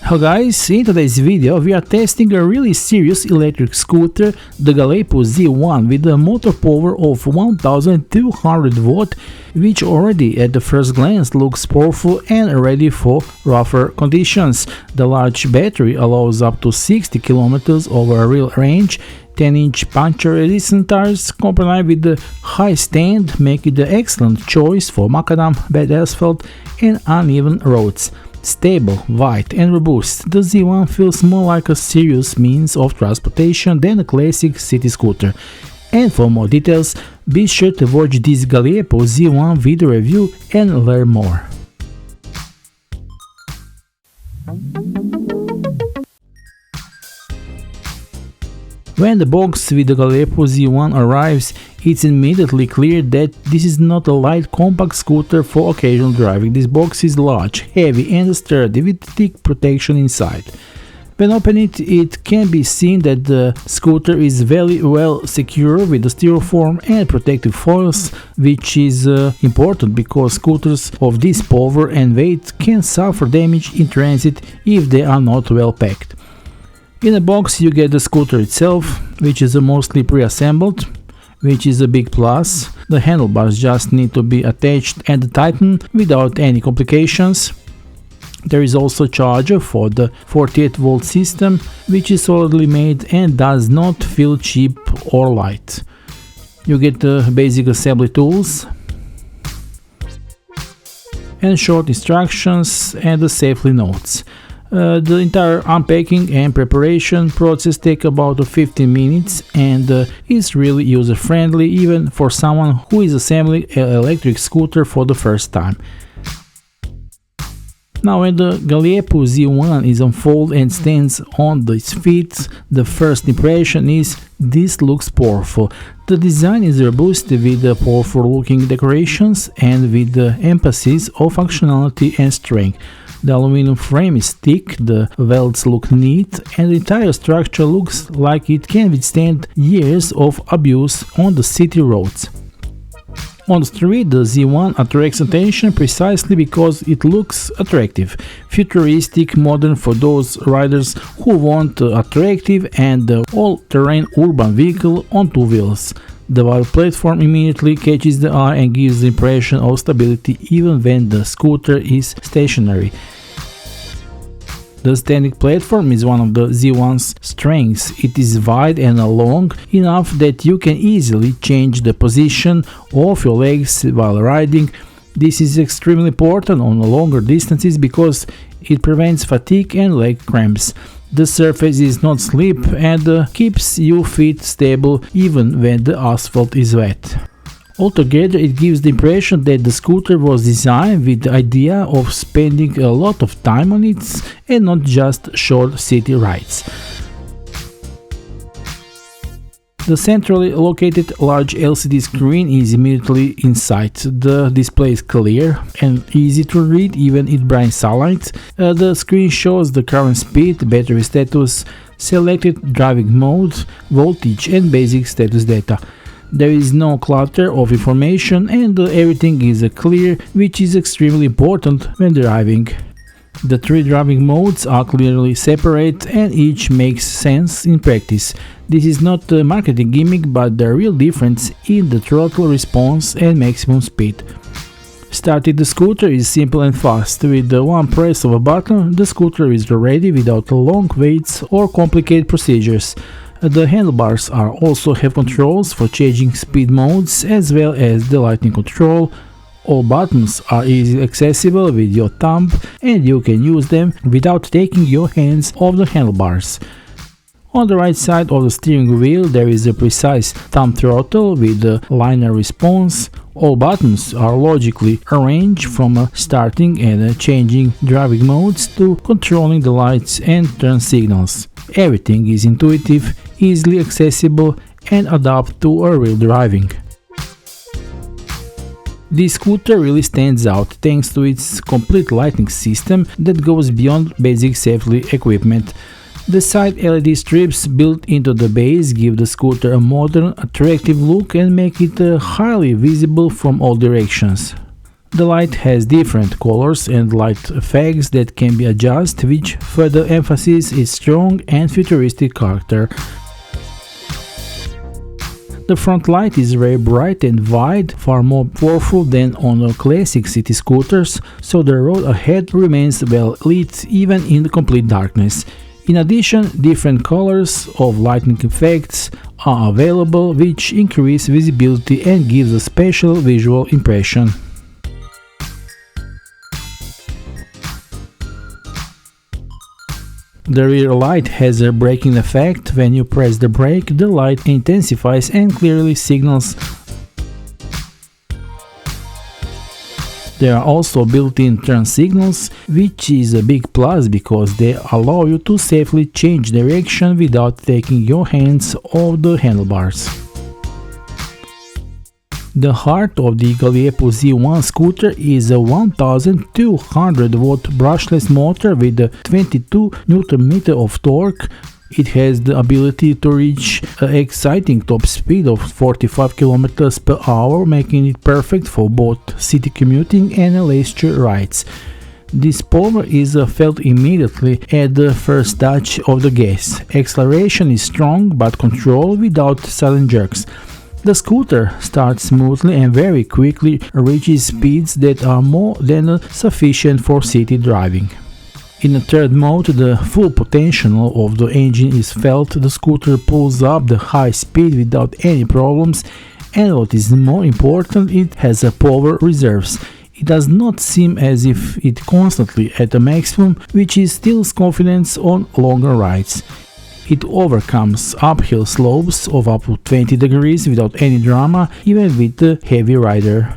Hello guys, in today's video we are testing a really serious electric scooter, the Galepo Z1, with a motor power of 1200 watt, which already at the first glance looks powerful and ready for rougher conditions. The large battery allows up to 60 km over a real range. 10-inch puncture-resistant tires combined with the high stand make it the excellent choice for macadam, bad asphalt and uneven roads. Stable, wide and robust, the Z1 feels more like a serious means of transportation than a classic city scooter. And for more details, be sure to watch this Galepo Z1 video review and learn more. When the box with the Galepo Z1 arrives, it's immediately clear that this is not a light compact scooter for occasional driving. This box is large, heavy and sturdy with thick protection inside. When opening it, it can be seen that the scooter is very well secure with the styrofoam and protective foils, which is important because scooters of this power and weight can suffer damage in transit if they are not well packed. In the box you get the scooter itself, which is mostly pre-assembled, which is a big plus. The handlebars just need to be attached and tightened without any complications. There is also a charger for the 48-volt system, which is solidly made and does not feel cheap or light. You get the basic assembly tools and short instructions and the safety notes. The entire unpacking and preparation process takes about 15 minutes and is really user-friendly even for someone who is assembling an electric scooter for the first time. Now when the Galepo Z1 is unfolded and stands on its feet, the first impression is this looks powerful. The design is robust with the powerful looking decorations and with the emphasis of functionality and strength. The aluminum frame is thick, the welds look neat, and the entire structure looks like it can withstand years of abuse on the city roads. On the street, the Z1 attracts attention precisely because it looks attractive, futuristic, modern for those riders who want an attractive and all-terrain urban vehicle on two wheels. The wide platform immediately catches the eye and gives the impression of stability even when the scooter is stationary. The standing platform is one of the Z1's strengths. It is wide and long enough that you can easily change the position of your legs while riding. This is extremely important on longer distances because it prevents fatigue and leg cramps. The surface is not slip and keeps your feet stable even when the asphalt is wet. Altogether, it gives the impression that the scooter was designed with the idea of spending a lot of time on it and not just short city rides. The centrally located large LCD screen is immediately in sight. The display is clear and easy to read even in bright sunlight. The screen shows the current speed, battery status, selected driving mode, voltage and basic status data. There is no clutter of information and everything is clear, which is extremely important when driving. The three driving modes are clearly separate and each makes sense in practice. This is not a marketing gimmick but the real difference in the throttle response and maximum speed. Starting the scooter is simple and fast. With the one press of a button, the scooter is ready without long waits or complicated procedures. The handlebars also have controls for changing speed modes as well as the lighting control. All buttons are easily accessible with your thumb and you can use them without taking your hands off the handlebars. On the right side of the steering wheel there is a precise thumb throttle with a linear response. All buttons are logically arranged from starting and changing driving modes to controlling the lights and turn signals. Everything is intuitive, easily accessible and adapt to real driving. This scooter really stands out thanks to its complete lighting system that goes beyond basic safety equipment. The side LED strips built into the base give the scooter a modern, attractive look and make it highly visible from all directions. The light has different colors and light effects that can be adjusted, which further emphasizes its strong and futuristic character. The front light is very bright and wide, far more powerful than on classic city scooters, so the road ahead remains well lit even in complete darkness. In addition, different colors of lighting effects are available, which increase visibility and gives a special visual impression. The rear light has a braking effect. When you press the brake, the light intensifies and clearly signals. There are also built-in turn signals, which is a big plus because they allow you to safely change direction without taking your hands off the handlebars. The heart of the Galepo Z1 scooter is a 1200-watt brushless motor with a 22 Nm of torque. It has the ability to reach an exciting top speed of 45 km per hour, making it perfect for both city commuting and leisure rides. This power is felt immediately at the first touch of the gas. Acceleration is strong but controlled without sudden jerks. The scooter starts smoothly and very quickly reaches speeds that are more than sufficient for city driving. In the third mode, the full potential of the engine is felt. The scooter pulls up the high speed without any problems, and what is more important, it has a power reserves. It does not seem as if it constantly at the maximum, which instills confidence on longer rides. It overcomes uphill slopes of up to 20 degrees without any drama, even with the heavy rider.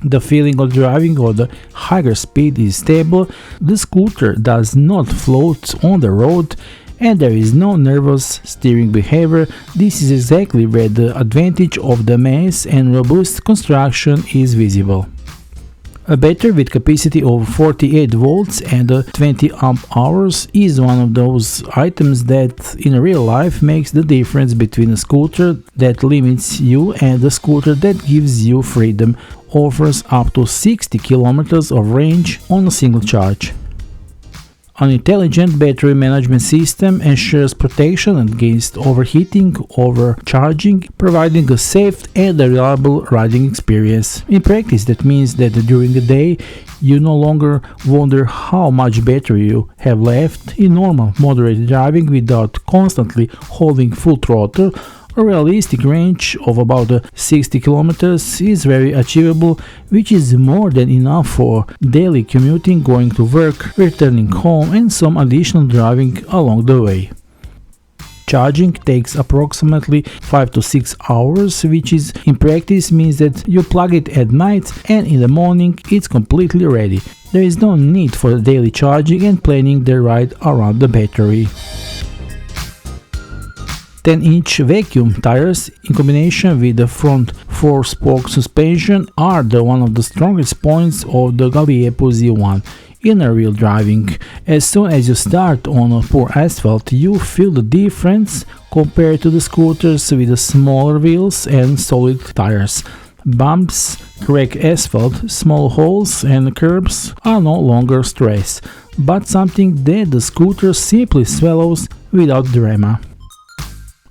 The feeling of driving at the higher speed is stable, the scooter does not float on the road, and there is no nervous steering behavior. This is exactly where the advantage of the mass and robust construction is visible. A battery with capacity of 48 volts and 20 amp hours is one of those items that in real life makes the difference between a scooter that limits you and a scooter that gives you freedom, offers up to 60 km of range on a single charge. An intelligent battery management system ensures protection against overheating, overcharging, providing a safe and reliable riding experience. In practice, that means that during the day, you no longer wonder how much battery you have left. In normal, moderate driving without constantly holding full throttle, a realistic range of about 60 km is very achievable, which is more than enough for daily commuting, going to work, returning home, and some additional driving along the way. Charging takes approximately 5 to 6 hours, which is in practice means that you plug it at night and in the morning it's completely ready. There is no need for daily charging and planning the ride around the battery. 10-inch vacuum tires in combination with the front 4-spoke suspension are one of the strongest points of the Galepo Z1 in real driving. As soon as you start on a poor asphalt, you feel the difference compared to the scooters with the smaller wheels and solid tires. Bumps, cracked asphalt, small holes and curbs are no longer stress, but something that the scooter simply swallows without drama.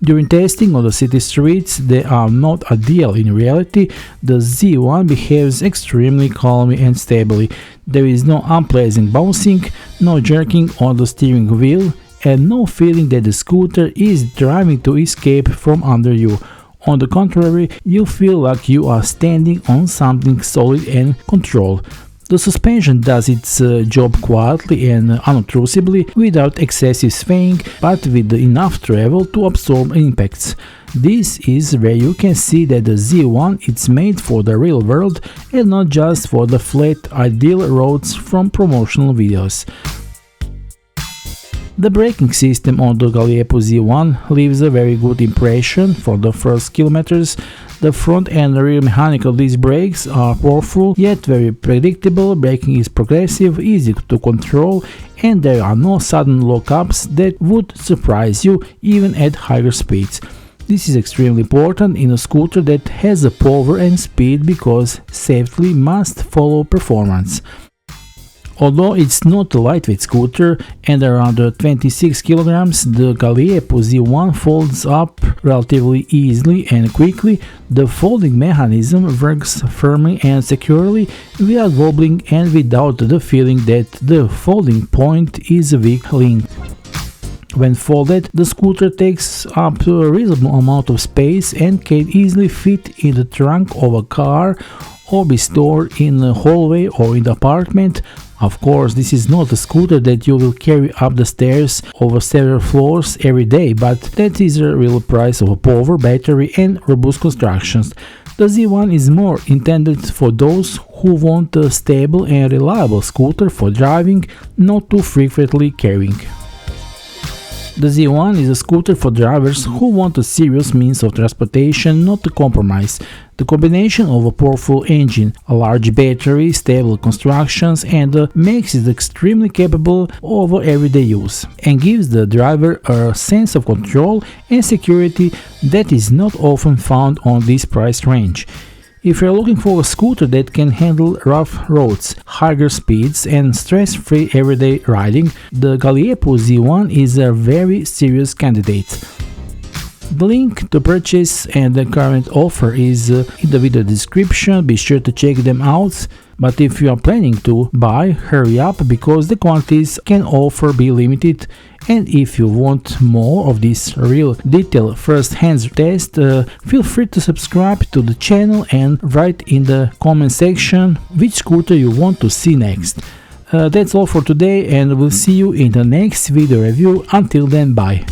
During testing on the city streets, they are not ideal in reality. The Z1 behaves extremely calmly and stably. There is no unpleasant bouncing, no jerking on the steering wheel, and no feeling that the scooter is driving to escape from under you. On the contrary, you feel like you are standing on something solid and controlled. The suspension does its job quietly and unobtrusively, without excessive swaying, but with enough travel to absorb impacts. This is where you can see that the Z1 is made for the real world and not just for the flat, ideal roads from promotional videos. The braking system on the Galepo Z1 leaves a very good impression for the first kilometers. The front and rear mechanical disc brakes are powerful yet very predictable. Braking is progressive, easy to control, and there are no sudden lockups that would surprise you even at higher speeds. This is extremely important in a scooter that has a power and speed because safety must follow performance. Although it's not a lightweight scooter and around 26 kilograms, the Galepo Z1 folds up relatively easily and quickly. The folding mechanism works firmly and securely without wobbling and without the feeling that the folding point is a weak link. When folded, the scooter takes up a reasonable amount of space and can easily fit in the trunk of a car or be stored in a hallway or in the apartment. Of course, this is not a scooter that you will carry up the stairs over several floors every day, but that is the real price of a power, battery and robust constructions. The Z1 is more intended for those who want a stable and reliable scooter for driving, not too frequently carrying. The Z1 is a scooter for drivers who want a serious means of transportation, not a compromise. The combination of a powerful engine, a large battery, stable constructions and makes it extremely capable of everyday use and gives the driver a sense of control and security that is not often found on this price range. If you're looking for a scooter that can handle rough roads, higher speeds and stress-free everyday riding, the Galepo Z1 is a very serious candidate. The link to purchase and the current offer is in the video description, be sure to check them out. But if you are planning to buy, hurry up because the quantities can offer be limited, and if you want more of this real detailed first-hand test, feel free to subscribe to the channel and write in the comment section which scooter you want to see next. That's all for today and we'll see you in the next video review. Until then, bye.